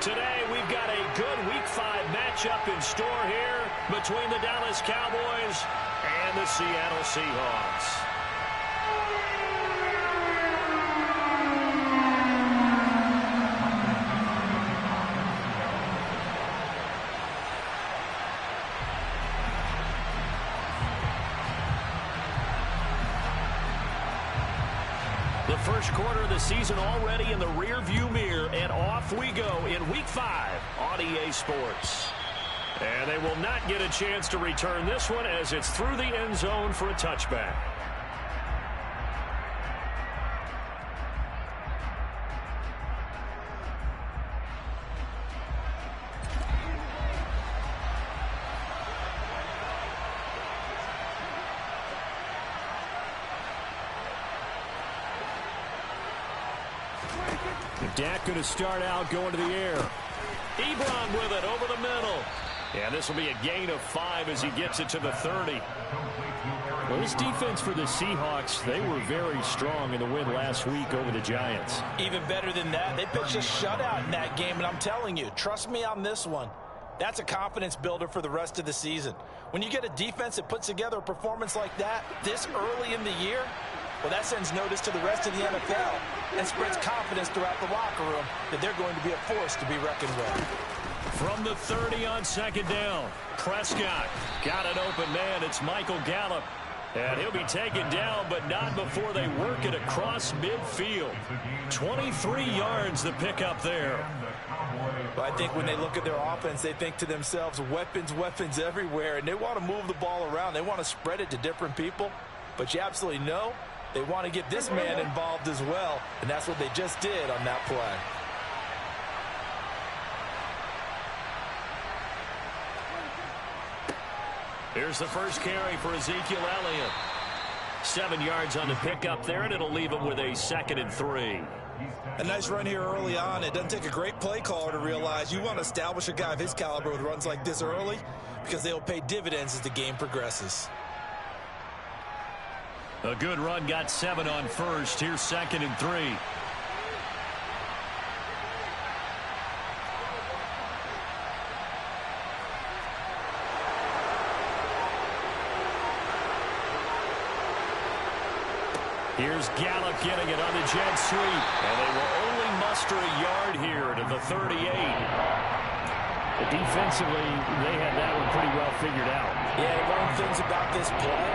Today, we've got a good Week 5 matchup in store here between the Dallas Cowboys and the Seattle Seahawks. The first quarter of the season already in the rearview mirror, and off we go in Week 5 on EA Sports. And they will not get a chance to return this one as it's through the end zone for a touchback. Dak going to start out going to the air. Ebron with it over the middle. And this will be a gain of 5 as he gets it to the 30. Well, this defense for the Seahawks, they were very strong in the win last week over the Giants. Even better than that, they pitched a shutout in that game, and I'm telling you, trust me on this one. That's a confidence builder for the rest of the season. When you get a defense that puts together a performance like that this early in the year, well, that sends notice to the rest of the NFL and spreads confidence throughout the locker room that they're going to be a force to be reckoned with. From the 30 on second down, Prescott got an open man. It's Michael Gallup. And he'll be taken down, but not before they work it across midfield. 23 yards to pick up there. Well, I think when they look at their offense, they think to themselves, weapons, weapons everywhere, and they want to move the ball around. They want to spread it to different people. But you absolutely know they want to get this man involved as well, and that's what they just did on that play. Here's the first carry for Ezekiel Elliott. 7 yards on the pickup there, and it'll leave him with a 2nd and 3. A nice run here early on. It doesn't take a great play caller to realize you want to establish a guy of his caliber with runs like this early because they'll pay dividends as the game progresses. A good run, got 7 on first. Here's 2nd and 3. Here's Gallup getting it on the jet sweep. And they will only muster a yard here to the 38. Defensively, they had that one pretty well figured out. Yeah, one of the things about this play,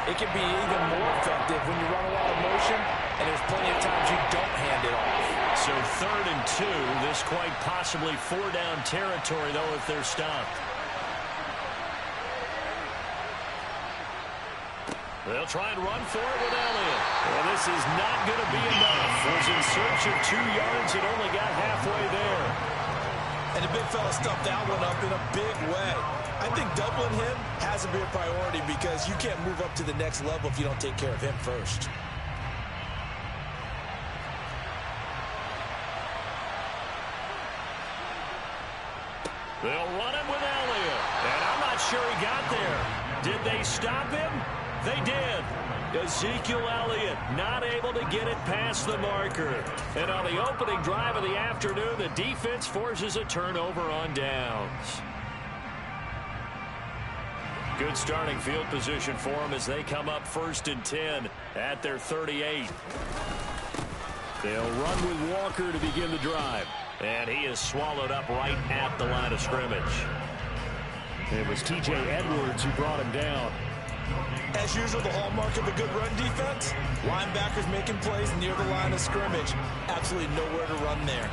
it can be even more effective when you run a lot of motion, and there's plenty of times you don't hand it off. So 3rd and 2, this quite possibly 4-down territory, though, if they're stopped. They'll try and run for it with Elliott. And this is not going to be enough. Was in search of 2 yards and only got halfway there. And the big fella stuffed that one up in a big way. I think doubling him has to be a priority because you can't move up to the next level if you don't take care of him first. They'll run it with Elliott. And I'm not sure he got there. Did they stop him? They did. Ezekiel Elliott not able to get it past the marker. And on the opening drive of the afternoon, the defense forces a turnover on downs. Good starting field position for them as they come up 1st and 10 at their 38. They'll run with Walker to begin the drive. And he is swallowed up right at the line of scrimmage. It was T.J. Edwards who brought him down. As usual, the hallmark of a good run defense, linebackers making plays near the line of scrimmage. Absolutely nowhere to run there.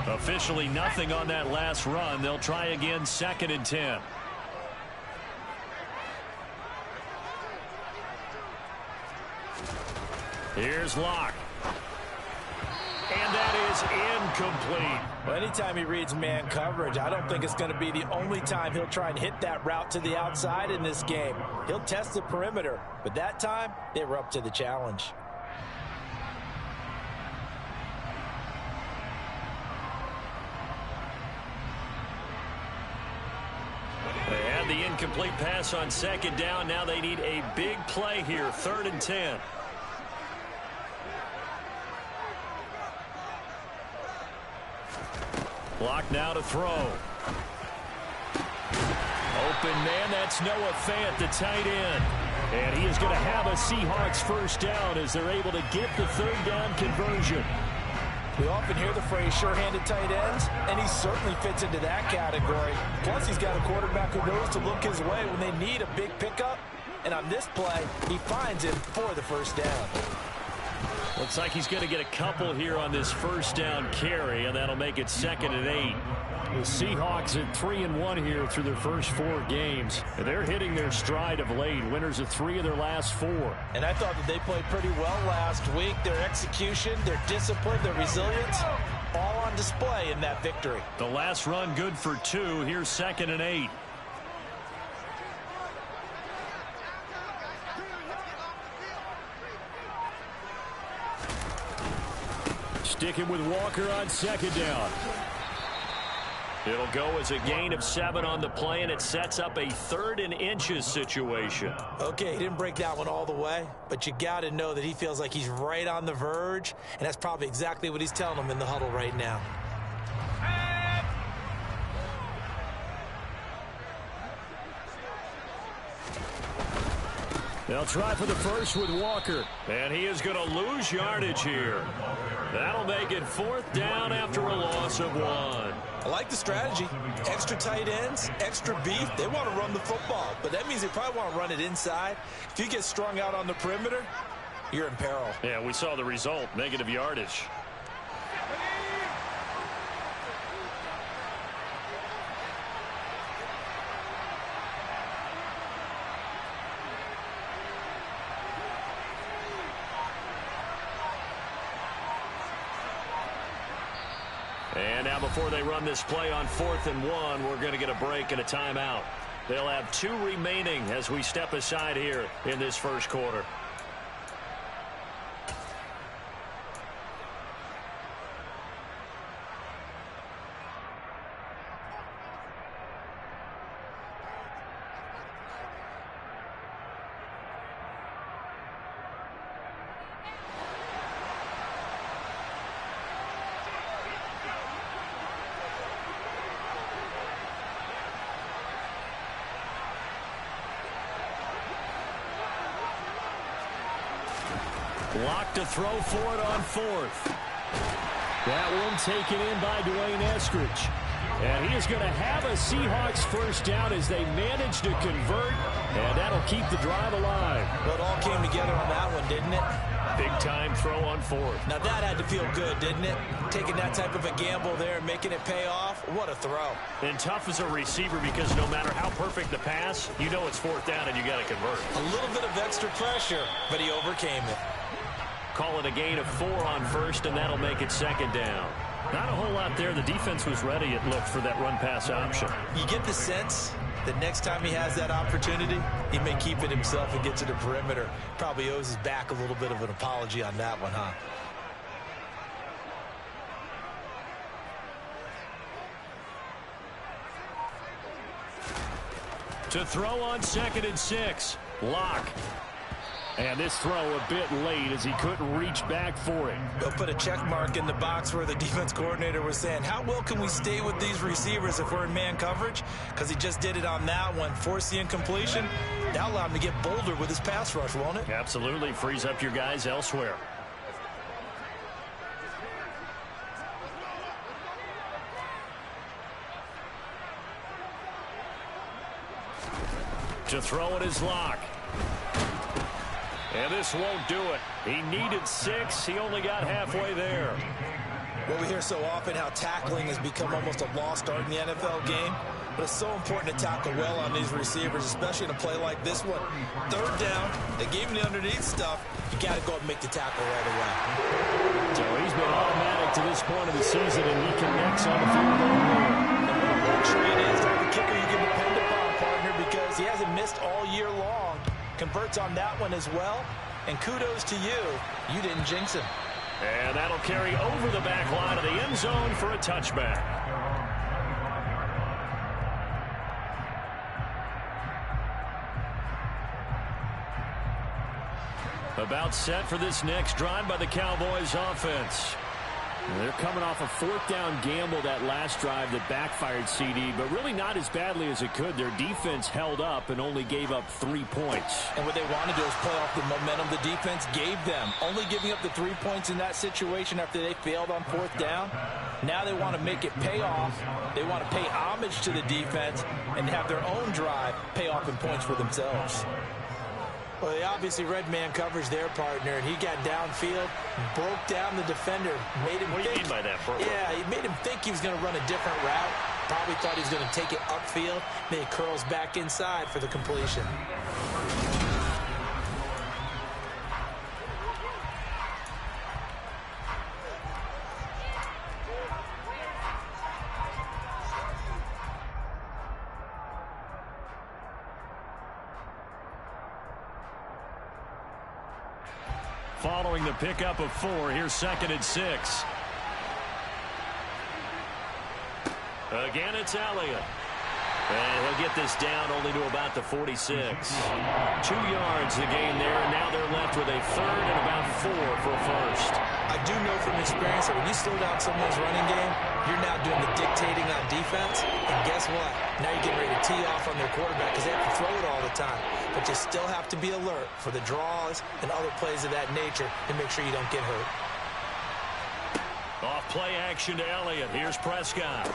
Officially nothing on that last run. They'll try again 2nd and 10. Here's Locke. And that is incomplete. Well, anytime he reads man coverage, I don't think it's going to be the only time he'll try and hit that route to the outside in this game. He'll test the perimeter, but that time, they were up to the challenge. They had the incomplete pass on 2nd down. Now they need a big play here, 3rd and 10. Block now to throw. Open man, that's Noah Fant, the tight end. And he is going to have a Seahawks first down as they're able to get the third down conversion. We often hear the phrase sure-handed tight ends, and he certainly fits into that category. Plus, he's got a quarterback who knows to look his way when they need a big pickup. And on this play, he finds him for the first down. Looks like he's going to get a couple here on this first down carry, and that'll make it 2nd and 8. The Seahawks at 3-1 here through their first 4 games. They're hitting their stride of late. Winners of 3 of their last 4. And I thought that they played pretty well last week. Their execution, their discipline, their resilience, all on display in that victory. The last run good for 2. Here's 2nd and 8. Sticking with Walker on 2nd down. It'll go as a gain of 7 on the play, and it sets up a 3rd and inches situation. Okay, he didn't break that one all the way, but you got to know that he feels like he's right on the verge, and that's probably exactly what he's telling them in the huddle right now. They'll try for the first with Walker, and he is going to lose yardage here. That'll make it 4th down after a loss of 1. I like the strategy. Extra tight ends, extra beef. They want to run the football, but that means they probably want to run it inside. If you get strung out on the perimeter, you're in peril. Yeah, we saw the result, negative yardage. And now before they run this play on 4th and 1, we're going to get a break and a timeout. They'll have 2 remaining as we step aside here in this first quarter. Lock to throw for it on 4th. That one taken in by Dwayne Eskridge. And he is going to have a Seahawks first down as they manage to convert, and that'll keep the drive alive. Well, it all came together on that one, didn't it? Big time throw on 4th. Now that had to feel good, didn't it? Taking that type of a gamble there and making it pay off. What a throw. And tough as a receiver because no matter how perfect the pass, you know it's 4th down and you got to convert. A little bit of extra pressure, but he overcame it. Call it a gain of 4 on 1st, and that'll make it 2nd down. Not a whole lot there. The defense was ready, it looked, for that run-pass option. You get the sense that next time he has that opportunity, he may keep it himself and get to the perimeter. Probably owes his back a little bit of an apology on that one, huh? To throw on 2nd and 6. Lock. And this throw a bit late as he couldn't reach back for it. They'll put a check mark in the box where the defense coordinator was saying, how well can we stay with these receivers if we're in man coverage? Because he just did it on that one. Force the incompletion. That'll allow him to get bolder with his pass rush, won't it? Absolutely. Frees up your guys elsewhere. To throw it is Lock. And this won't do it. He needed 6. He only got halfway there. Well, we hear so often how tackling has become almost a lost art in the NFL game. But it's so important to tackle well on these receivers, especially in a play like this one. 3rd down, they gave him the underneath stuff. You got to go and make the tackle right away. So he's been automatic to this point of the season, and he connects on the field goal there. And what a luxury it is to have a kicker you can depend upon, partner, because he hasn't missed all year long. Converts on that one as well. And kudos to you. You didn't jinx him. And that'll carry over the back line of the end zone for a touchback. About set for this next drive by the Cowboys offense. They're coming off a fourth down gamble that last drive that backfired, CD, but really not as badly as it could. Their defense held up and only gave up 3 points. And what they want to do is play off the momentum the defense gave them. Only giving up the 3 points in that situation after they failed on fourth down. Now they want to make it pay off. They want to pay homage to the defense and have their own drive pay off in points for themselves. Well, they obviously read man coverage their partner, and he got downfield, broke down the defender, made him think. What do you mean by that, Furbo? Yeah, he made him think he was going to run a different route. Probably thought he was going to take it upfield. Then he curls back inside for the completion. Following the pickup of 4, here's 2nd and 6. Again, it's Elliott. And he'll get this down only to about the 46. 2 yards the game there, and now they're left with a 3rd and about 4 for a first. I do know from experience that when you slow down someone's running game, you're now doing the dictating on defense. And guess what? Now you're getting ready to tee off on their quarterback because they have to throw it all the time. But you still have to be alert for the draws and other plays of that nature to make sure you don't get hurt. Off play action to Elliott. Here's Prescott.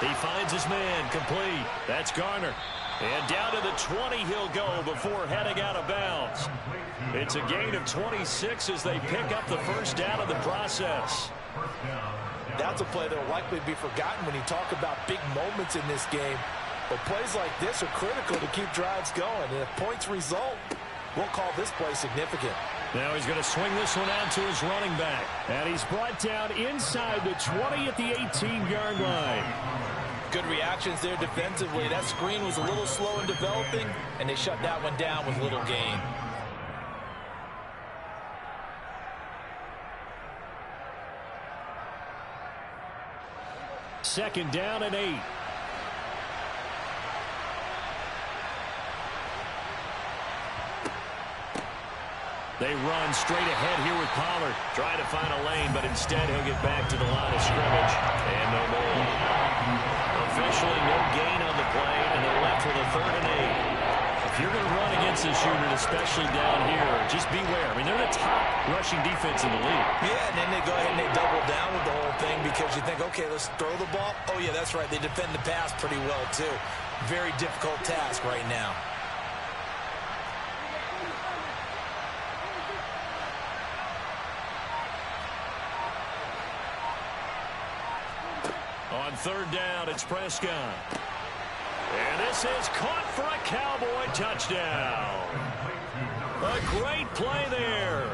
He finds his man, complete. That's Garner. And down to the 20 he'll go before heading out of bounds. It's a gain of 26 as they pick up the first down in the process. That's a play that will likely be forgotten when you talk about big moments in this game. But plays like this are critical to keep drives going. And if points result, we'll call this play significant. Now he's going to swing this one out to his running back. And he's brought down inside the 20 at the 18-yard line. Good reactions there defensively. That screen was a little slow in developing, and they shut that one down with little gain. Second down and 8. They run straight ahead here with Pollard. Trying to find a lane, but instead he'll get back to the line of scrimmage. And no more. Officially no gain on the play, and they're left with a 3rd and 8. If you're going to run against this unit, especially down here, just beware. I mean, they're the top rushing defense in the league. Yeah, and then they go ahead and they double down with the whole thing because you think, okay, let's throw the ball. Oh, yeah, that's right. They defend the pass pretty well, too. Very difficult task right now. On 3rd down, it's Prescott. And this is caught for a Cowboy touchdown. A great play there.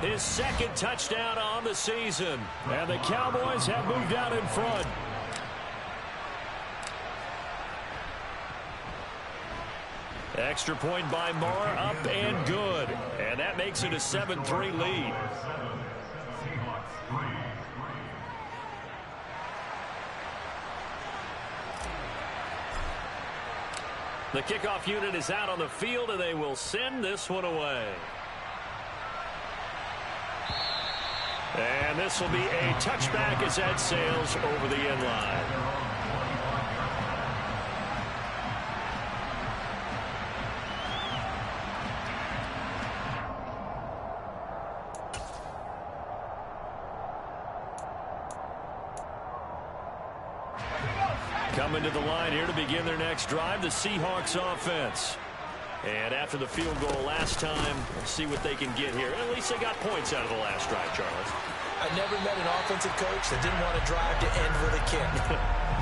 His 2nd touchdown on the season. And the Cowboys have moved out in front. Extra point by Marr, up and good. And that makes it a 7-3 lead. The kickoff unit is out on the field, and they will send this one away. And this will be a touchback as that sails over the end line. Coming to the line here to begin their next drive, the Seahawks offense. And after the field goal last time, we'll see what they can get here. At least they got points out of the last drive, Charles. I never met an offensive coach that didn't want to drive to end with a kick.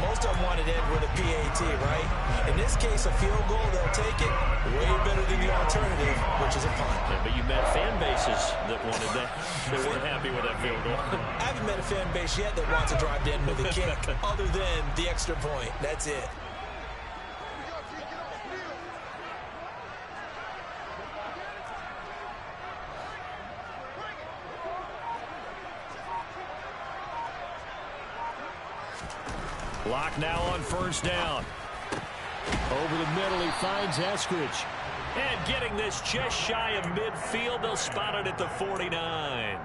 Most of them wanted to end with a PAT, right? In this case, a field goal, they'll take it way better than the alternative, which is a punt. Yeah, but you met fan bases that wanted that. They weren't happy with that field goal. I haven't met a fan base yet that wants to drive to end with a kick other than the extra point. That's it. Lock now on 1st down. Over the middle, he finds Eskridge. And getting this just shy of midfield, they'll spot it at the 49.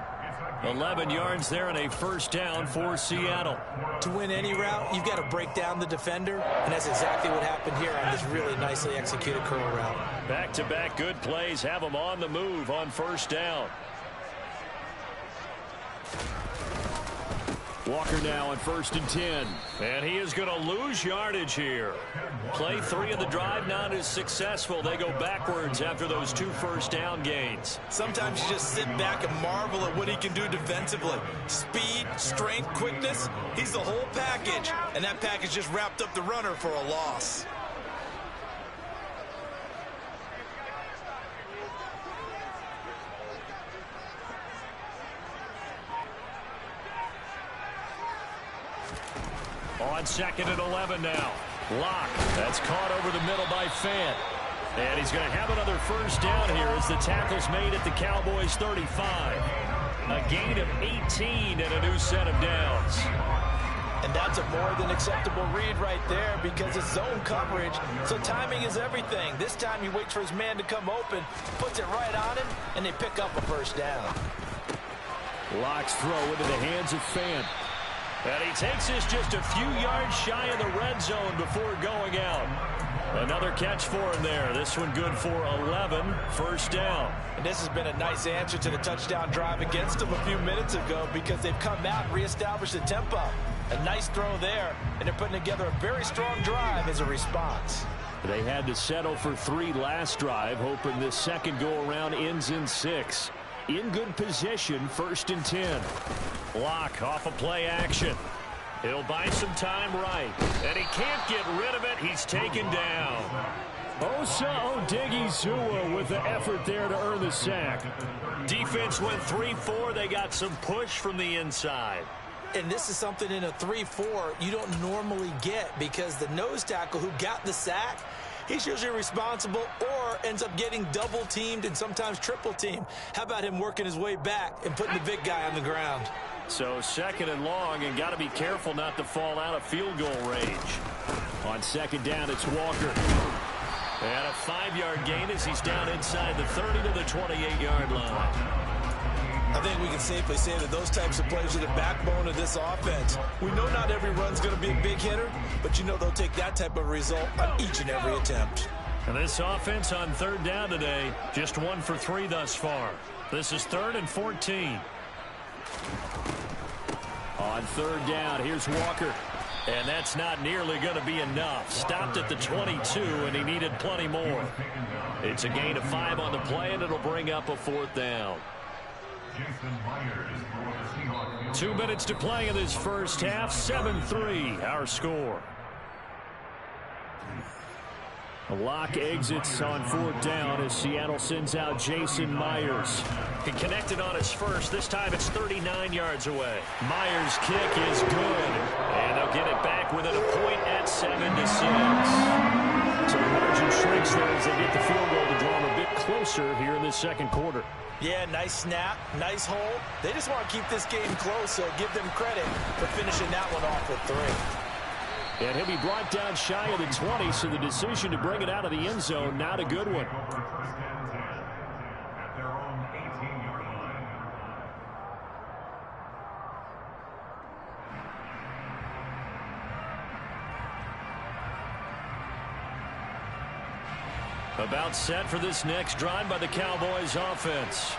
11 yards there and a first down for Seattle. To win any route, you've got to break down the defender, and that's exactly what happened here on this really nicely executed curl route. Back-to-back good plays have them on the move on first down. Walker now on 1st and 10. And he is going to lose yardage here. Play 3 of the drive not as successful. They go backwards after those 2 first down gains. Sometimes you just sit back and marvel at what he can do defensively. Speed, strength, quickness, he's the whole package. And that package just wrapped up the runner for a loss. On 2nd and 11 now. Locke. That's caught over the middle by Fant. And he's going to have another first down here as the tackle's made at the Cowboys 35. A gain of 18 and a new set of downs. And that's a more than acceptable read right there because it's zone coverage, so timing is everything. This time he waits for his man to come open, puts it right on him, and they pick up a first down. Locke's throw into the hands of Fant. And he takes this just a few yards shy of the red zone before going out. Another catch for him there. This one good for 11. First down. And this has been a nice answer to the touchdown drive against them a few minutes ago because they've come out and reestablished the tempo. A nice throw there, and they're putting together a very strong drive as a response. They had to settle for 3 last drive, hoping this second go-around ends in 6. In good position, 1st and 10. Locke off a play action. He'll buy some time right. And he can't get rid of it. He's taken down. Osa Odigizua with the effort there to earn the sack. Defense went 3-4. They got some push from the inside. And this is something in a 3-4 you don't normally get because the nose tackle who got the sack, he's usually responsible or ends up getting double-teamed and sometimes triple-teamed. How about him working his way back and putting the big guy on the ground? So 2nd and long, and got to be careful not to fall out of field goal range. On 2nd down, it's Walker. And a 5-yard gain as he's down inside the 30 to the 28-yard line. I think we can safely say that those types of plays are the backbone of this offense. We know not every run's going to be a big hitter, but you know they'll take that type of result on each and every attempt. And this offense on 3rd down today, just 1 for 3 thus far. This is 3rd and 14. On 3rd down, here's Walker. And that's not nearly going to be enough. Stopped at the 22, and he needed plenty more. It's a gain of 5 on the play, and it'll bring up a 4th down. 2 minutes to play in this first half. 7-3, our score. Locke exits on 4th down as Seattle sends out Jason Myers. He connected on his first. This time it's 39 yards away. Myers' kick is good. And they'll get it back within a point at 7-6. So the margin shrinks there as they get the field goal to draw them a bit closer here in this 2nd quarter. Yeah, nice snap, nice hole. They just want to keep this game close, so give them credit for finishing that one off with 3. And he'll be brought down shy of the 20, so the decision to bring it out of the end zone, not a good one. About set for this next drive by the Cowboys offense.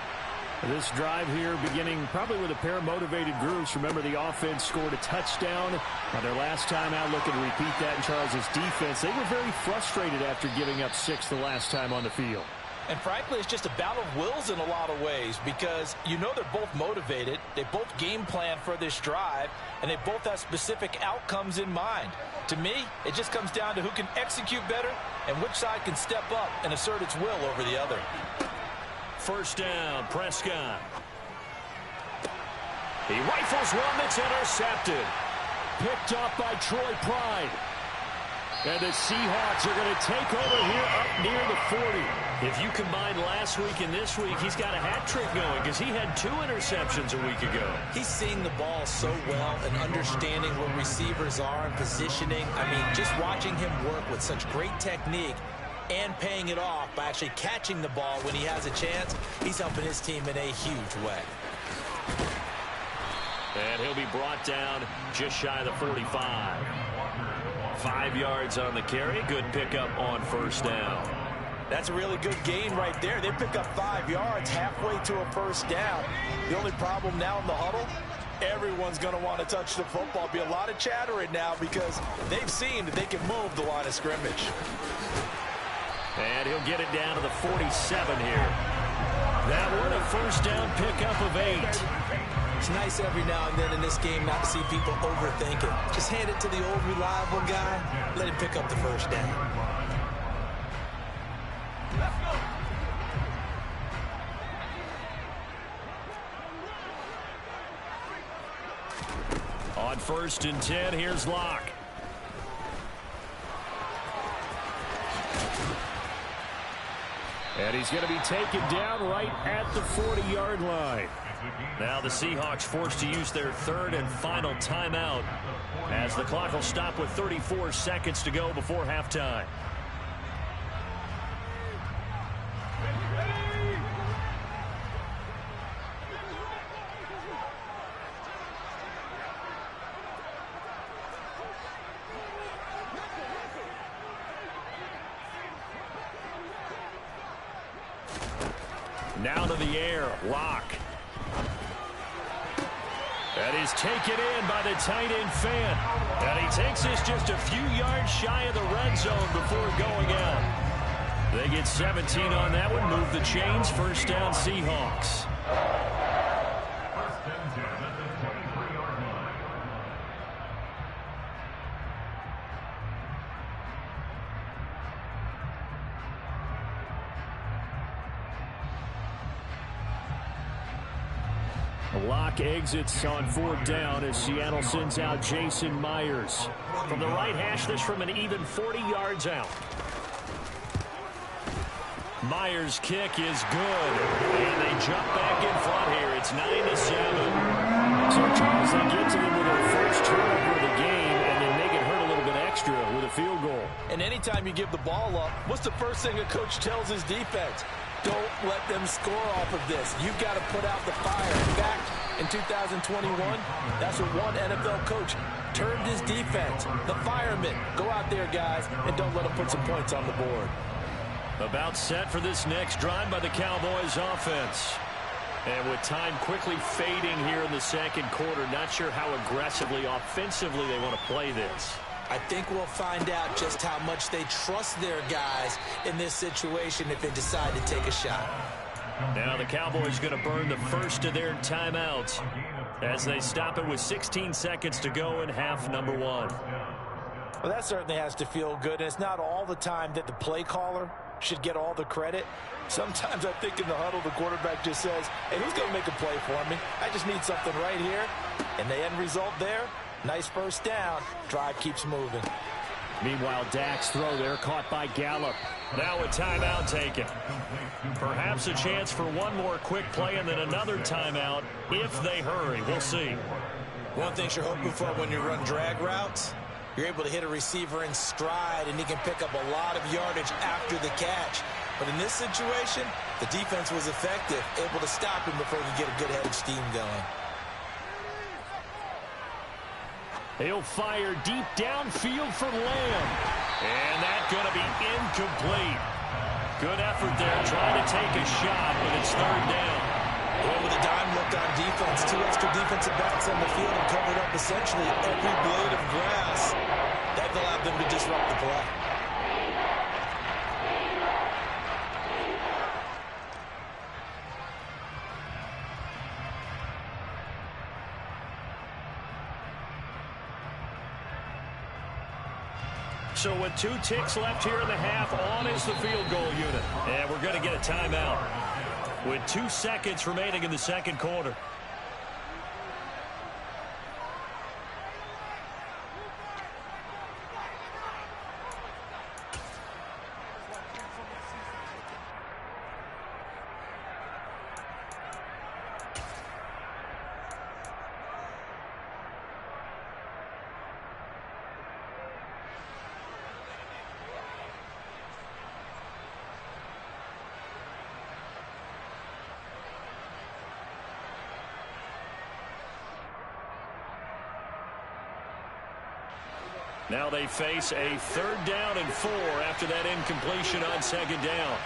This drive here beginning probably with a pair of motivated groups. Remember, the offense scored a touchdown on their last time out. Looking to repeat that in Charles' defense. They were very frustrated after giving up 6 the last time on the field. And frankly, it's just a battle of wills in a lot of ways because you know they're both motivated. They both game plan for this drive, and they both have specific outcomes in mind. To me, it just comes down to who can execute better and which side can step up and assert its will over the other. First down, Prescott. He rifles one that's intercepted. Picked up by Troy Pride. And the Seahawks are going to take over here up near the 40. If you combine last week and this week, he's got a hat trick going because he had 2 interceptions a week ago. He's seeing the ball so well and understanding where receivers are and positioning. I mean, just watching him work with such great technique and paying it off by actually catching the ball when he has a chance, he's helping his team in a huge way. And he'll be brought down just shy of the 45. 5 yards on the carry. Good pickup on first down. That's a really good gain right there. They pick up 5 yards halfway to a first down. The only problem now in the huddle, everyone's going to want to touch the football. Be a lot of chatter right now because they've seen that they can move the line of scrimmage. And he'll get it down to the 47 here. That one a first down pickup of 8. It's nice every now and then in this game not to see people overthink it. Just hand it to the old reliable guy. Let him pick up the first down. On 1st and 10, here's Locke. And he's going to be taken down right at the 40-yard line. Now the Seahawks forced to use their 3rd and final timeout as the clock will stop with 34 seconds to go before halftime. Now to the air, Locke. That is taken in by the tight end Fan. And he takes this just a few yards shy of the red zone before going out. They get 17 on that one, move the chains, first down Seahawks. Locke exits on 4th down as Seattle sends out Jason Myers. From the right hash, this from an even 40 yards out. Myers' kick is good. And they jump back in front here. It's 9-7. So, Charles, they get to them with their first turnover of the game and then make it hurt a little bit extra with a field goal. And anytime you give the ball up, what's the first thing a coach tells his defense? Don't let them score off of this. You've got to put out the fire. In fact, in 2021, that's what one NFL coach termed his defense. The firemen. Go out there, guys, and don't let them put some points on the board. About set for this next drive by the Cowboys offense. And with time quickly fading here in the second quarter, not sure how aggressively, offensively they want to play this. I think we'll find out just how much they trust their guys in this situation if they decide to take a shot. Now the Cowboys going to burn the first of their timeouts as they stop it with 16 seconds to go in half number 1. Well, that certainly has to feel good. And it's not all the time that the play caller should get all the credit. Sometimes I think in the huddle, the quarterback just says, hey, who's going to make a play for me? I just need something right here. And the end result there, nice first down. Drive keeps moving. Meanwhile, Dak's throw there caught by Gallup. Now a timeout taken. Perhaps a chance for one more quick play and then another timeout if they hurry. We'll see. One thing you're hoping for when you run drag routes, you're able to hit a receiver in stride and he can pick up a lot of yardage after the catch. But in this situation, the defense was effective, able to stop him before he could get a good head of steam going. He'll fire deep downfield for Lamb. And that's going to be incomplete. Good effort there trying to take a shot, but it's 3rd down. Well, with a dime look on defense, 2 extra defensive backs on the field and covered up essentially every blade of grass. That allowed them to disrupt the play. So with 2 ticks left here in the half, on is the field goal unit. And we're going to get a timeout with 2 seconds remaining in the second quarter. Now they face a 3rd down and 4 after that incompletion on 2nd down.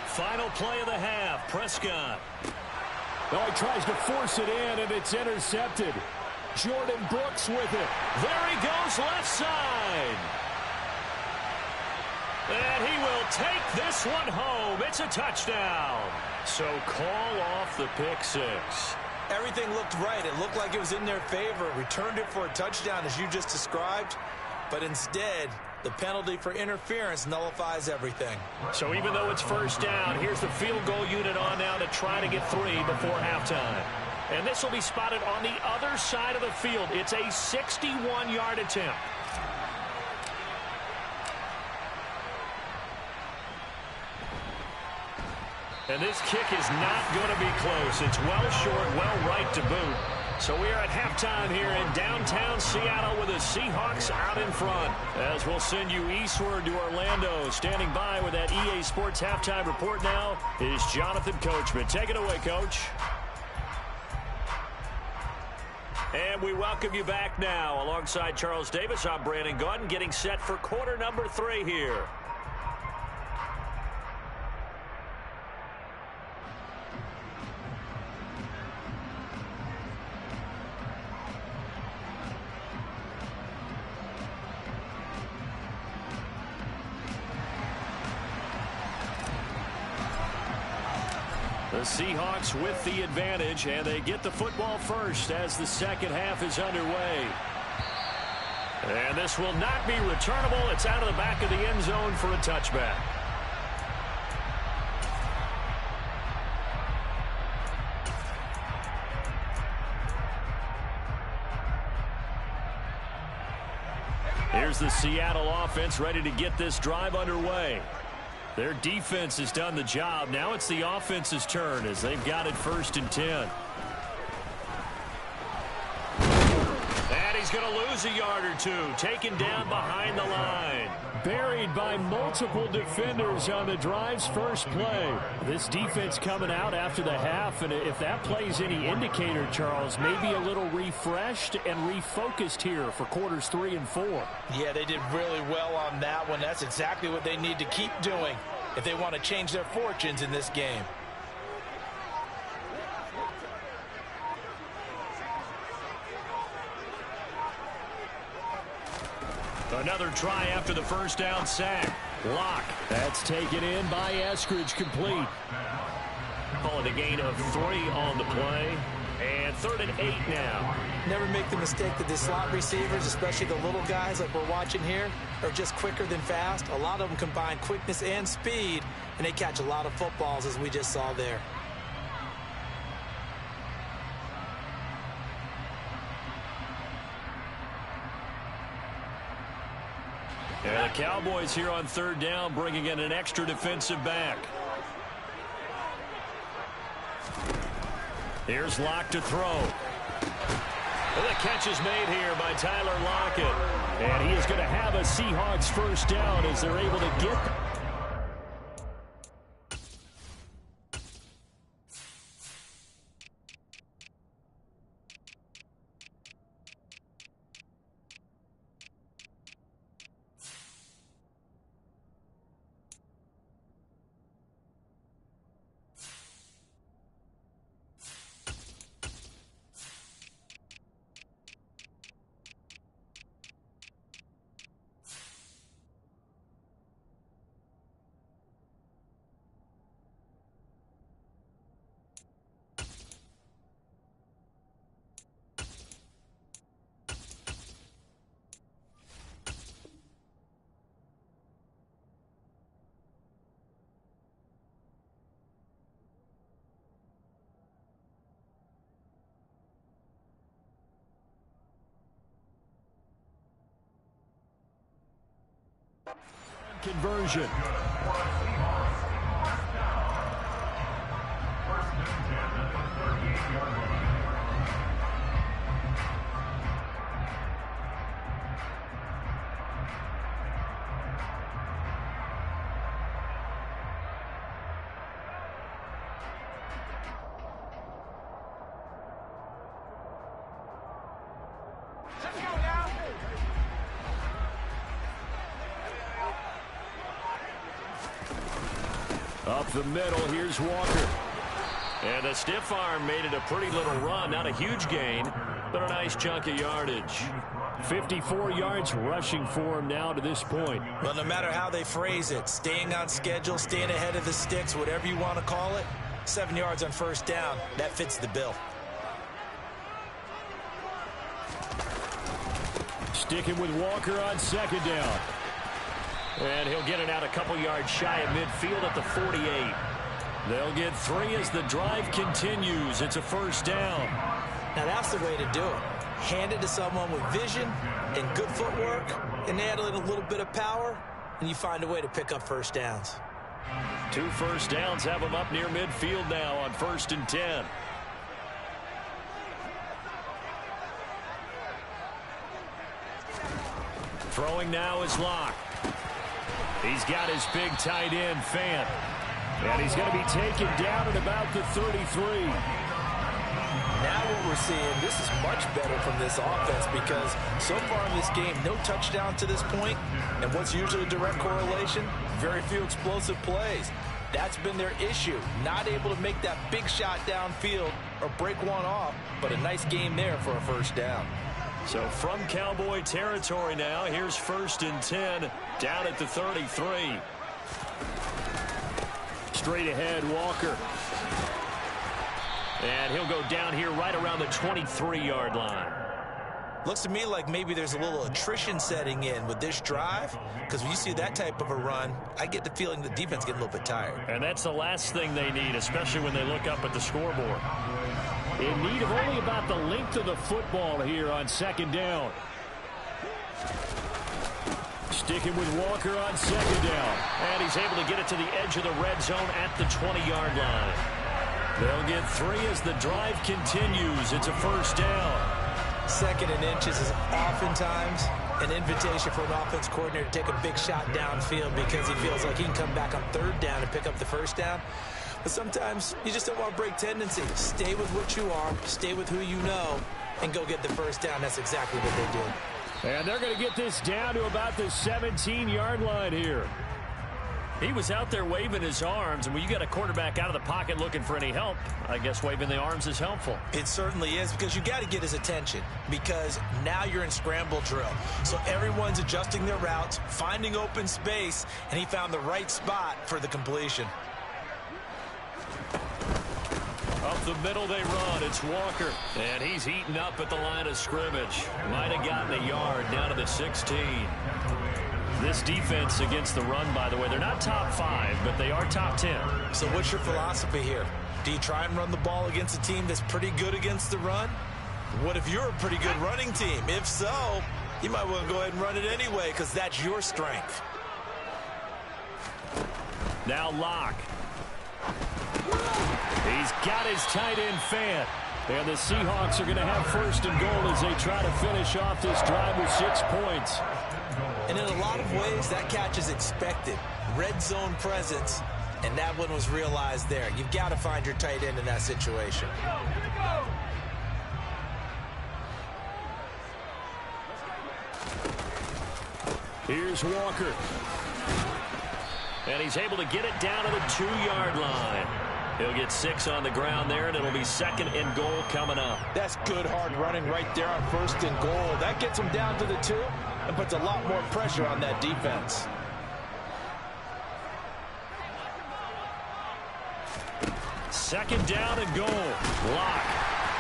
Final play of the half, Prescott. Oh, he tries to force it in, and it's intercepted. Jordan Brooks with it. There he goes, left side. And he will take this one home. It's a touchdown. So call off the pick 6. Everything looked right. It looked like it was in their favor. Returned it for a touchdown, as you just described. But instead, the penalty for interference nullifies everything. So even though it's 1st down, here's the field goal unit on now to try to get 3 before halftime. And this will be spotted on the other side of the field. It's a 61-yard attempt. And this kick is not going to be close. It's well short, well right to boot. So we are at halftime here in downtown Seattle with the Seahawks out in front. As we'll send you eastward to Orlando. Standing by with that EA Sports halftime report now is Jonathan Coachman. Take it away, Coach. And we welcome you back now. Alongside Charles Davis, I'm Brandon Gaudin, getting set for quarter number 3 here. The Seahawks with the advantage, and they get the football first as the second half is underway. And this will not be returnable. It's out of the back of the end zone for a touchback. Here's the Seattle offense ready to get this drive underway. Their defense has done the job. Now it's the offense's turn as they've got it 1st and 10. And he's going to lose a yard or 2. Taken down behind the line. Buried by multiple defenders on the drive's first play. This defense coming out after the half, and if that play's any indicator, Charles, maybe a little refreshed and refocused here for quarters 3 and 4. Yeah, they did really well on that one. That's exactly what they need to keep doing if they want to change their fortunes in this game. Another try after the 1st down sack. Lock. That's taken in by Eskridge, complete. Call it a gain of 3 on the play. And 3rd and 8 now. Never make the mistake that the slot receivers, especially the little guys like we're watching here, are just quicker than fast. A lot of them combine quickness and speed, and they catch a lot of footballs, as we just saw there. And the Cowboys here on 3rd down, bringing in an extra defensive back. Here's Locke to throw. And the catch is made here by Tyler Lockett. And he is going to have a Seahawks 1st down as they're able to get conversion. Up the middle, here's Walker. And the stiff arm made it a pretty little run. Not a huge gain, but a nice chunk of yardage. 54 yards rushing for him now to this point. Well, no matter how they phrase it, staying on schedule, staying ahead of the sticks, whatever you want to call it, 7 yards on first down, that fits the bill. Sticking with Walker on second down. And he'll get it out a couple yards shy of midfield at the 48. They'll get 3 as the drive continues. It's a first down. Now that's the way to do it. Hand it to someone with vision and good footwork, and add in a little bit of power, and you find a way to pick up first downs. 2 first downs have them up near midfield now on 1st and 10. Throwing now is Locke. He's got his big tight end, Fant. And he's going to be taken down at about the 33. Now what we're seeing, this is much better from this offense because so far in this game, no touchdown to this point, and what's usually a direct correlation, very few explosive plays. That's been their issue, not able to make that big shot downfield or break one off, but a nice game there for a first down. So from Cowboy territory now, here's 1st and 10, down at the 33. Straight ahead, Walker. And he'll go down here right around the 23-yard line. Looks to me like maybe there's a little attrition setting in with this drive, because when you see that type of a run, I get the feeling the defense getting a little bit tired. And that's the last thing they need, especially when they look up at the scoreboard. In need of only about the length of the football here on second down. Sticking with Walker on second down. And he's able to get it to the edge of the red zone at the 20-yard line. They'll get 3 as the drive continues. It's a first down. 2nd and inches is oftentimes an invitation for an offense coordinator to take a big shot downfield because he feels like he can come back on 3rd down and pick up the first down. But sometimes you just don't want to break tendency. Stay with what you are, stay with who you know, and go get the first down. That's exactly what they did. And they're going to get this down to about the 17-yard line here. He was out there waving his arms, and when you got a quarterback out of the pocket looking for any help, I guess waving the arms is helpful. It certainly is, because you got to get his attention, because now you're in scramble drill. So everyone's adjusting their routes, finding open space, and he found the right spot for the completion. Up the middle they run. It's Walker. And he's eaten up at the line of scrimmage. Might have gotten a yard down to the 16. This defense against the run, by the way, they're not top 5, but they are top 10. So what's your philosophy here? Do you try and run the ball against a team that's pretty good against the run? What if you're a pretty good running team? If so, you might want to go ahead and run it anyway because that's your strength. Now Locke. He's got his tight end, Fant. And the Seahawks are going to have 1st and goal as they try to finish off this drive with 6 points. And in a lot of ways, that catch is expected. Red zone presence, and that one was realized there. You've got to find your tight end in that situation. Here's Walker. And he's able to get it down to the 2-yard line. He'll get 6 on the ground there, and it'll be 2nd and goal coming up. That's good hard running right there on 1st and goal. That gets him down to the 2 and puts a lot more pressure on that defense. Second down and goal. Locke.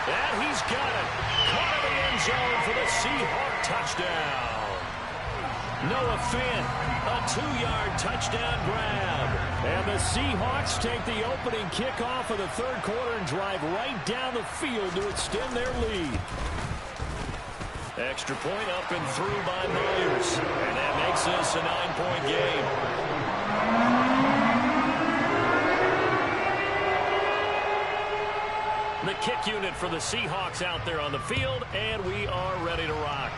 And he's got it. Caught in the end zone for the Seahawk touchdown. Noah Fant, a 2-yard touchdown grab. And the Seahawks take the opening kickoff of the 3rd quarter and drive right down the field to extend their lead. Extra point up and through by Myers. And that makes this a 9-point game. The kick unit for the Seahawks out there on the field, and we are ready to rock.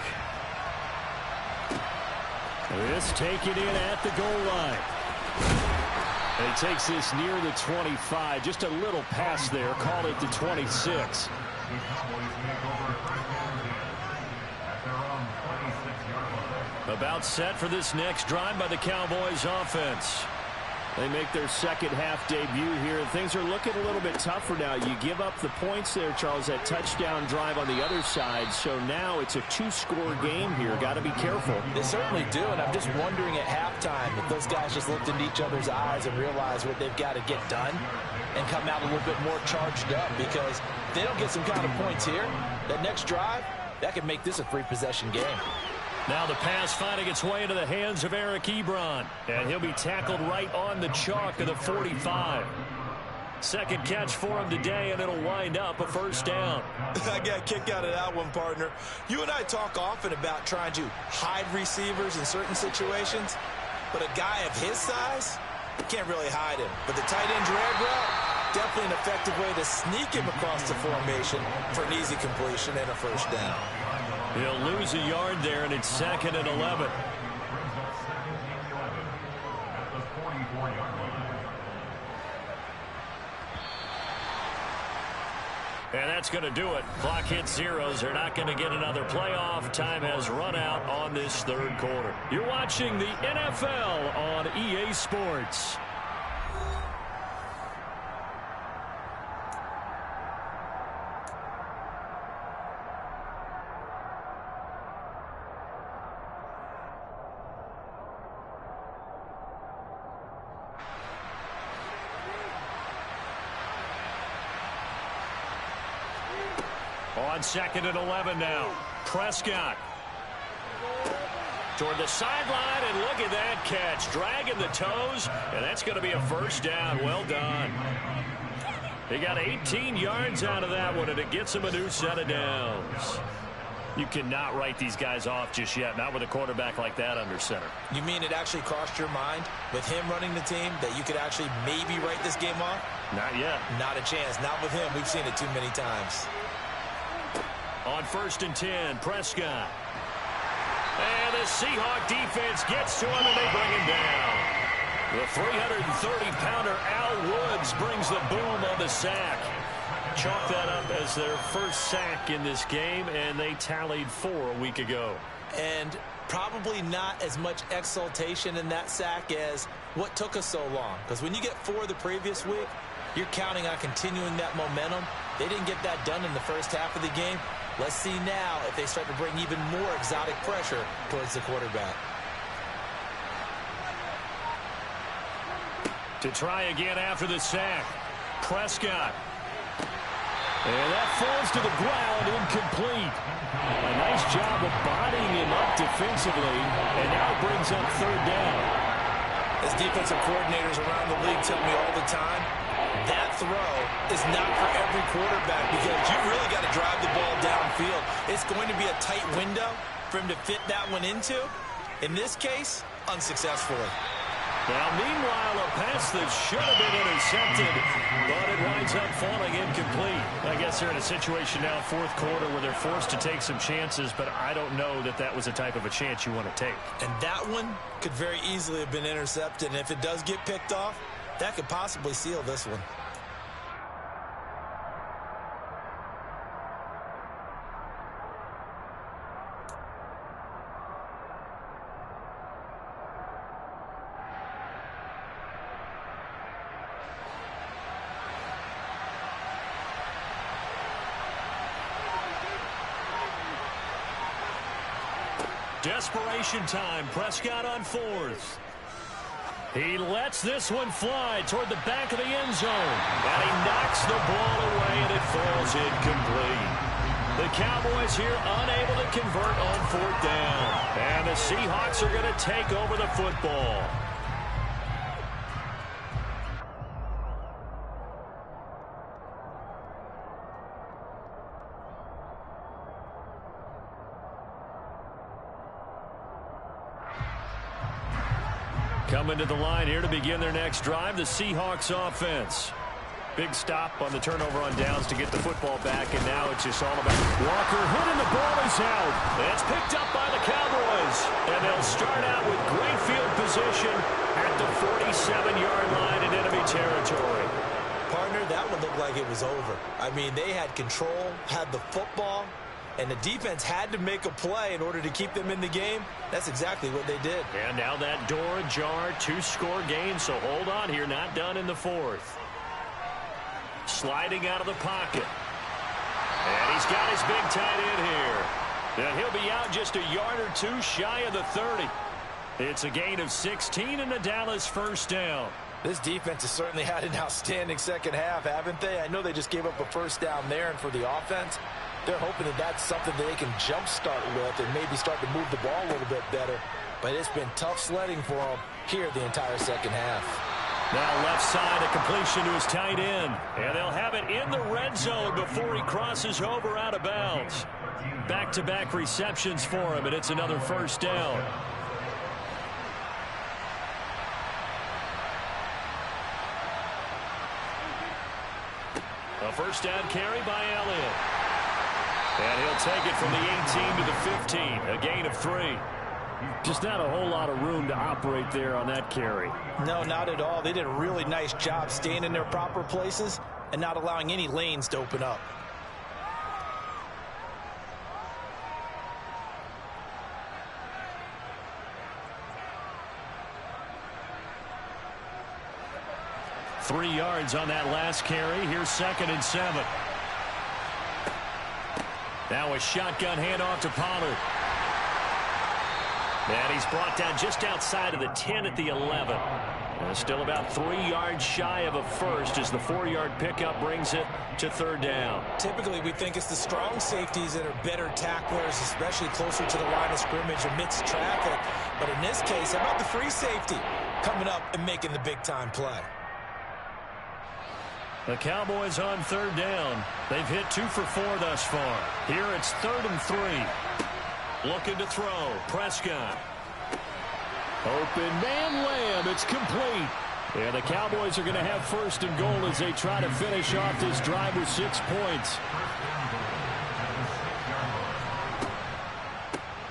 This taken in at the goal line. And he takes this near the 25. Just a little pass there. Call it the 26. About set for this next drive by the Cowboys offense. They make their second half debut here. Things are looking a little bit tougher now. You give up the points there, Charles, that touchdown drive on the other side. So now it's a two-score game here. Got to be careful. They certainly do, and I'm just wondering at halftime if those guys just looked into each other's eyes and realized what they've got to get done and come out a little bit more charged up, because if they don't get some kind of points here, that next drive, that could make this a three-possession game. Now the pass finding its way into the hands of Eric Ebron. And he'll be tackled right on the chalk of the 45. Second catch for him today, and it'll wind up a first down. I got a kick out of that one, partner. You and I talk often about trying to hide receivers in certain situations, but a guy of his size, you can't really hide him. But the tight end drag route, definitely an effective way to sneak him across the formation for an easy completion and a first down. He'll lose a yard there, and it's second and 11. And that's going to do it. Clock hits zeros. They're not going to get another playoff. Time has run out on this third quarter. You're watching the NFL on EA Sports. On second and 11 now. Prescott. Toward the sideline, and look at that catch. Dragging the toes, and that's going to be a first down. Well done. He got 18 yards out of that one, and it gets him a new set of downs. You cannot write these guys off just yet, not with a quarterback like that under center. You mean it actually crossed your mind with him running the team that you could actually maybe write this game off? Not yet. Not a chance. Not with him. We've seen it too many times. On first and 10, Prescott. And the Seahawk defense gets to him, and they bring him down. The 330-pounder Al Woods brings the boom on the sack. Chalk that up as their first sack in this game, and they tallied 4 a week ago. And probably not as much exultation in that sack as what took us so long. Because when you get 4 the previous week, you're counting on continuing that momentum. They didn't get that done in the first half of the game. Let's see now if they start to bring even more exotic pressure towards the quarterback. To try again after the sack, Prescott. And that falls to the ground, incomplete. A nice job of bodying him up defensively, and now brings up third down. As defensive coordinators around the league tell me all the time, that throw is not for every quarterback, because you really got to drive the ball downfield. It's going to be a tight window for him to fit that one into. In this case, unsuccessfully. Now, meanwhile, a pass that should have been intercepted, but it winds up falling incomplete. I guess they're in a situation now, fourth quarter, where they're forced to take some chances, but I don't know that that was the type of a chance you want to take. And that one could very easily have been intercepted, and if it does get picked off, that could possibly seal this one. Desperation time. Prescott on fourth. He lets this one fly toward the back of the end zone. And he knocks the ball away, and it falls incomplete. The Cowboys here unable to convert on fourth down. And the Seahawks are going to take over the football. Coming to the line here to begin their next drive, the Seahawks offense. Big stop on the turnover on downs to get the football back, and now it's just all about Walker hit, and the ball is out. It's picked up by the Cowboys, and they'll start out with great field position at the 47-yard line in enemy territory. Partner, that one looked like it was over. I mean, they had control, had the football, and the defense had to make a play in order to keep them in the game. That's exactly what they did. And now that door ajar, 2-score game, so hold on here, not done in the fourth. Sliding out of the pocket. And he's got his big tight end here. And he'll be out just a yard or two shy of the 30. It's a gain of 16 and a Dallas first down. This defense has certainly had an outstanding second half, haven't they? I know they just gave up a first down there, and for the offense, they're hoping that that's something that they can jumpstart with and maybe start to move the ball a little bit better. But it's been tough sledding for them here the entire second half. Now left side, a completion to his tight end. And they'll have it in the red zone before he crosses over out of bounds. Back-to-back receptions for him, and it's another first down. A first down carry by Elliott. And he'll take it from the 18 to the 15, a gain of 3. Just not a whole lot of room to operate there on that carry. No, not at all. They did a really nice job staying in their proper places and not allowing any lanes to open up. Three yards on that last carry. Here's 2nd and 7. Now a shotgun handoff to Pollard. And he's brought down just outside of the 10 at the 11. Still about 3 yards shy of a first as the 4-yard pickup brings it to 3rd down. Typically, we think it's the strong safeties that are better tacklers, especially closer to the line of scrimmage amidst traffic. But in this case, how about the free safety coming up and making the big-time play? The Cowboys on 3rd down. They've hit 2 for 4 thus far. Here it's 3rd and 3. Looking to throw. Prescott. Open man Lamb. It's complete. And the Cowboys are going to have 1st and goal as they try to finish off this drive with 6 points.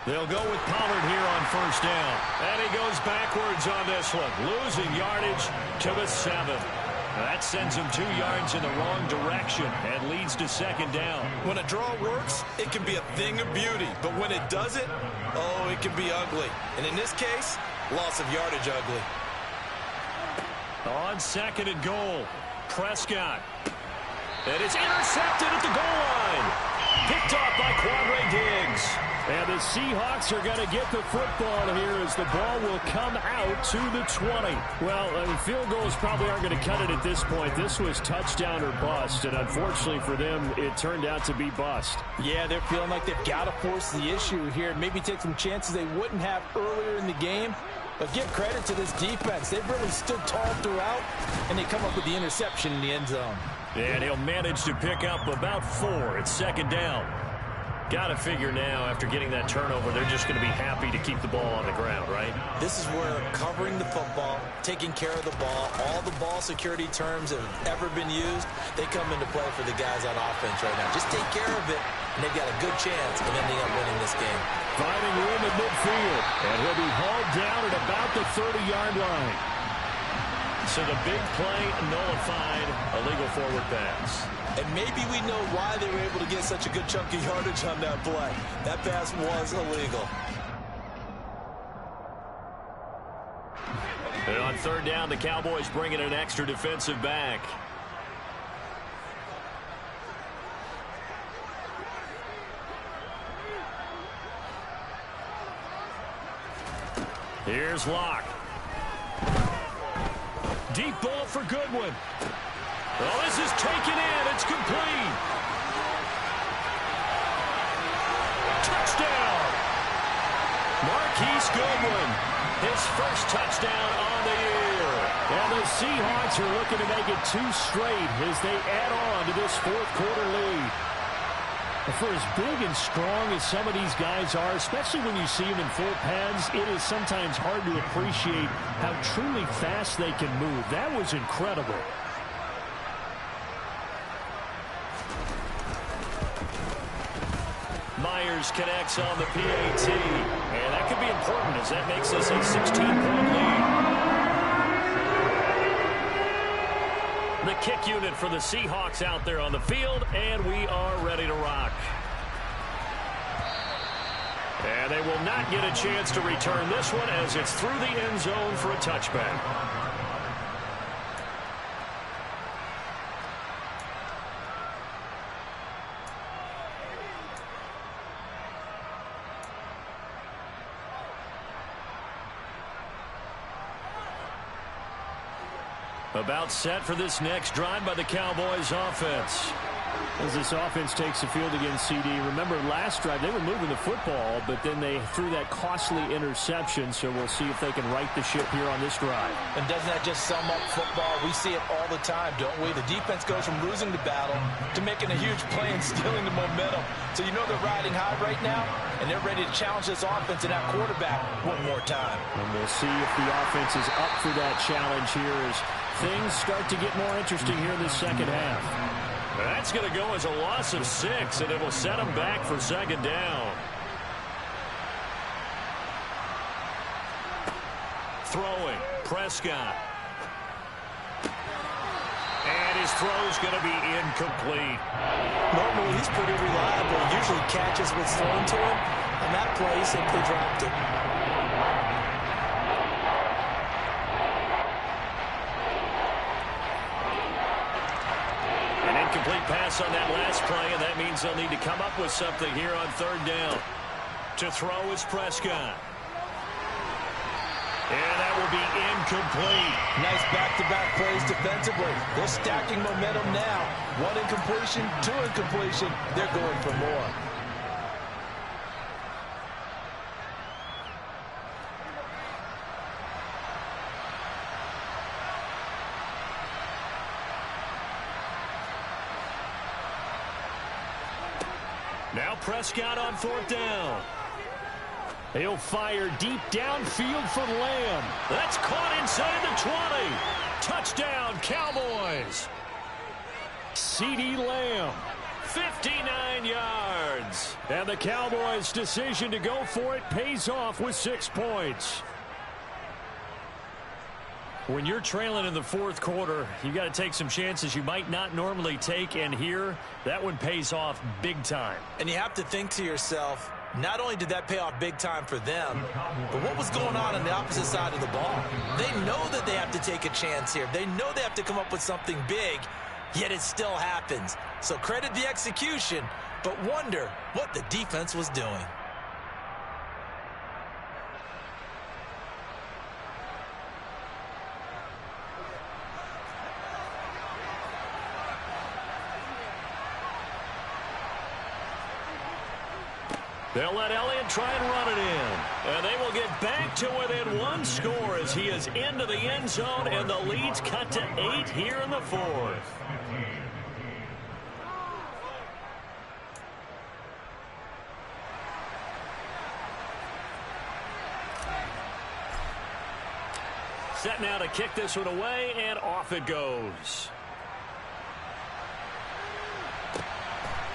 They'll go with Pollard here on 1st down. And he goes backwards on this one. Losing yardage to the 7. That sends him 2 yards in the wrong direction and leads to 2nd down. When a draw works, it can be a thing of beauty. But when it doesn't, oh, it can be ugly. And in this case, loss of yardage ugly. On 2nd and goal, Prescott. And it's intercepted at the goal line. Picked off by Quandre Diggs. And the Seahawks are going to get the football here as the ball will come out to the 20. Well, field goals probably aren't going to cut it at this point. This was touchdown or bust, and unfortunately for them, it turned out to be bust. Yeah, they're feeling like they've got to force the issue here. Maybe take some chances they wouldn't have earlier in the game. But give credit to this defense. They've really stood tall throughout, and they come up with the interception in the end zone. And he'll manage to pick up about 4 at 2nd down. Got to figure now, after getting that turnover, they're just going to be happy to keep the ball on the ground, right? This is where covering the football, taking care of the ball, all the ball security terms that have ever been used, they come into play for the guys on offense right now. Just take care of it, and they've got a good chance of ending up winning this game. Finding room at midfield, and he'll be hauled down at about the 30-yard line. So the big play nullified, a legal forward pass. And maybe we know why they were able to get such a good chunk of yardage on that play. That pass was illegal. And on 3rd down, the Cowboys bring in an extra defensive back. Here's Locke. Deep ball for Goodwin. Oh, this is taken in. It's complete. Touchdown. Marquise Goodwin. His first touchdown on the year. And the Seahawks are looking to make it 2 straight as they add on to this 4th quarter lead. For as big and strong as some of these guys are, especially when you see them in full pads, it is sometimes hard to appreciate how truly fast they can move. That was incredible. Myers connects on the PAT. And that could be important as that makes this a 16-point lead. The kick unit for the Seahawks out there on the field, and we are ready to rock. And they will not get a chance to return this one as it's through the end zone for a touchback. About set for this next drive by the Cowboys offense. As this offense takes the field against CD, remember last drive they were moving the football, but then they threw that costly interception, so we'll see if they can right the ship here on this drive. And doesn't that just sum up football? We see it all the time, don't we? The defense goes from losing the battle to making a huge play and stealing the momentum. So you know they're riding high right now, and they're ready to challenge this offense and that quarterback one more time. And we'll see if the offense is up for that challenge here as things start to get more interesting here in the second half. That's going to go as a loss of 6, and it will set them back for second down. Throwing, Prescott. And his throw's going to be incomplete. Normally, he's pretty reliable. Usually catches what's thrown to him. On that play, he simply dropped it. Incomplete pass on that last play, and that means they'll need to come up with something here on third down. To throw is Prescott. And that will be incomplete. Nice back-to-back plays defensively. They're stacking momentum now. 1 incompletion, 2 incompletion. They're going for more. Now Prescott on fourth down. He'll fire deep downfield for Lamb. That's caught inside the 20. Touchdown, Cowboys. CeeDee Lamb. 59 yards. And the Cowboys' decision to go for it pays off with 6 points. When you're trailing in the fourth quarter, you got to take some chances you might not normally take, and here, that one pays off big time. And you have to think to yourself, not only did that pay off big time for them, but what was going on the opposite side of the ball? They know that they have to take a chance here. They know they have to come up with something big, yet it still happens. So credit the execution, but wonder what the defense was doing. They'll let Elliott try and run it in. And they will get back to within 1 score as he is into the end zone, and the lead's cut to 8 here in the fourth. Set now to kick this one away, and off it goes.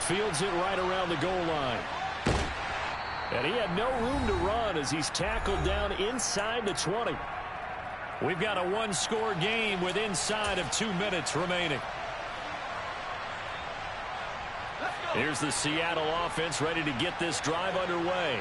Fields it right around the goal line. And he had no room to run as he's tackled down inside the 20. We've got a 1-score game with inside of 2 minutes remaining. Here's the Seattle offense ready to get this drive underway.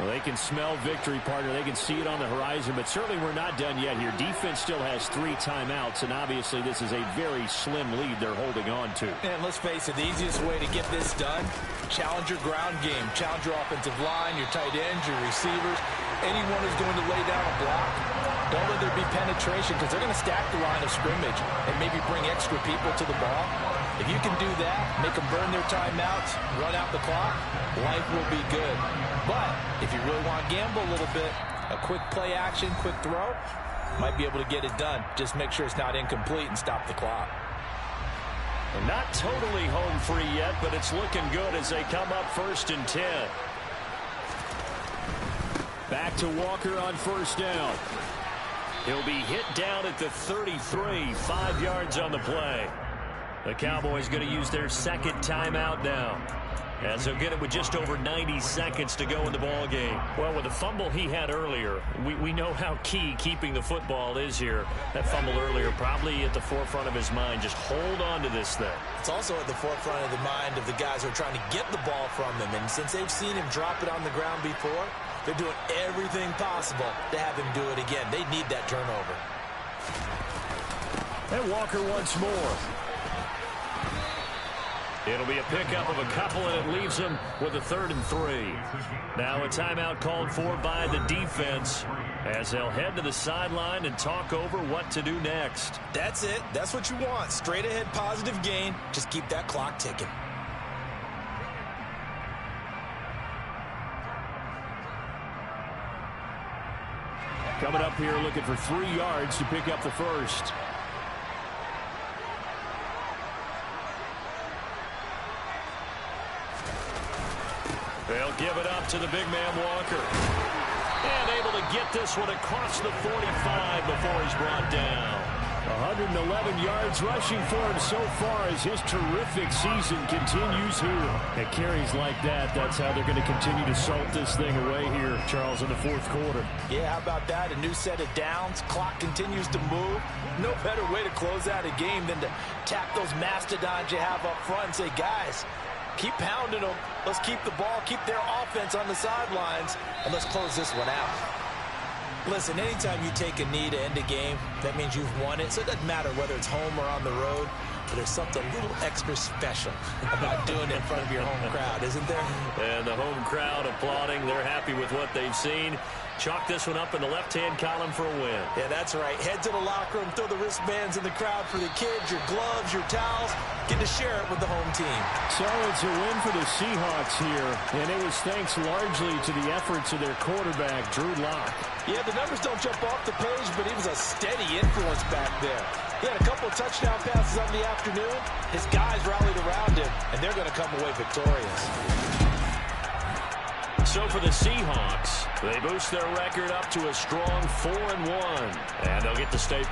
Well, they can smell victory, partner. They can see it on the horizon, but certainly we're not done yet here. Defense still has 3 timeouts, and obviously this is a very slim lead they're holding on to. And let's face it, the easiest way to get this done, challenge your ground game. Challenge your offensive line, your tight ends, your receivers, anyone who's going to lay down a block. Don't let there be penetration because they're going to stack the line of scrimmage and maybe bring extra people to the ball. If you can do that, make them burn their timeouts, run out the clock, life will be good. But if you really want to gamble a little bit, a quick play action, quick throw, might be able to get it done. Just make sure it's not incomplete and stop the clock. And not totally home free yet, but it's looking good as they come up 1st and 10. Back to Walker on first down. He'll be hit down at the 33, 5 yards on the play. The Cowboys going to use their 2nd timeout now. as he'll get it with just over 90 seconds to go in the ball game. Well, with the fumble he had earlier, we know how key keeping the football is here. That fumble earlier probably at the forefront of his mind. Just hold on to this thing. It's also at the forefront of the mind of the guys who are trying to get the ball from him. And since they've seen him drop it on the ground before, they're doing everything possible to have him do it again. They need that turnover. And Walker once more. It'll be a pickup of a couple, and it leaves them with a 3rd and 3. Now a timeout called for by the defense as they'll head to the sideline and talk over what to do next. That's it. That's what you want. Straight ahead positive gain. Just keep that clock ticking. Coming up here looking for 3 yards to pick up the first. They'll give it up to the big man Walker. And able to get this one across the 45 before he's brought down. 111 yards rushing for him so far as his terrific season continues here. At carries like that, that's how they're going to continue to salt this thing away here, Charles, in the 4th quarter. Yeah, how about that? A new set of downs. Clock continues to move. No better way to close out a game than to tap those mastodons you have up front and say, guys, keep pounding them. Let's keep the ball, keep their offense on the sidelines, and let's close this one out. Listen, anytime you take a knee to end a game, that means you've won it. So it doesn't matter whether it's home or on the road, but there's something a little extra special about doing it in front of your home crowd, isn't there? And the home crowd applauding. They're happy with what they've seen. Chalk this one up in the left-hand column for a win. Yeah, that's right. Head to the locker room, throw the wristbands in the crowd for the kids, your gloves, your towels. Get to share it with the home team. So it's a win for the Seahawks here, and it was thanks largely to the efforts of their quarterback, Drew Lock. Yeah, the numbers don't jump off the page, but he was a steady influence back there. He had a couple of touchdown passes on the afternoon. His guys rallied around him, and they're going to come away victorious. So for the Seahawks, they boost their record up to a strong 4-1, and they'll get the Staples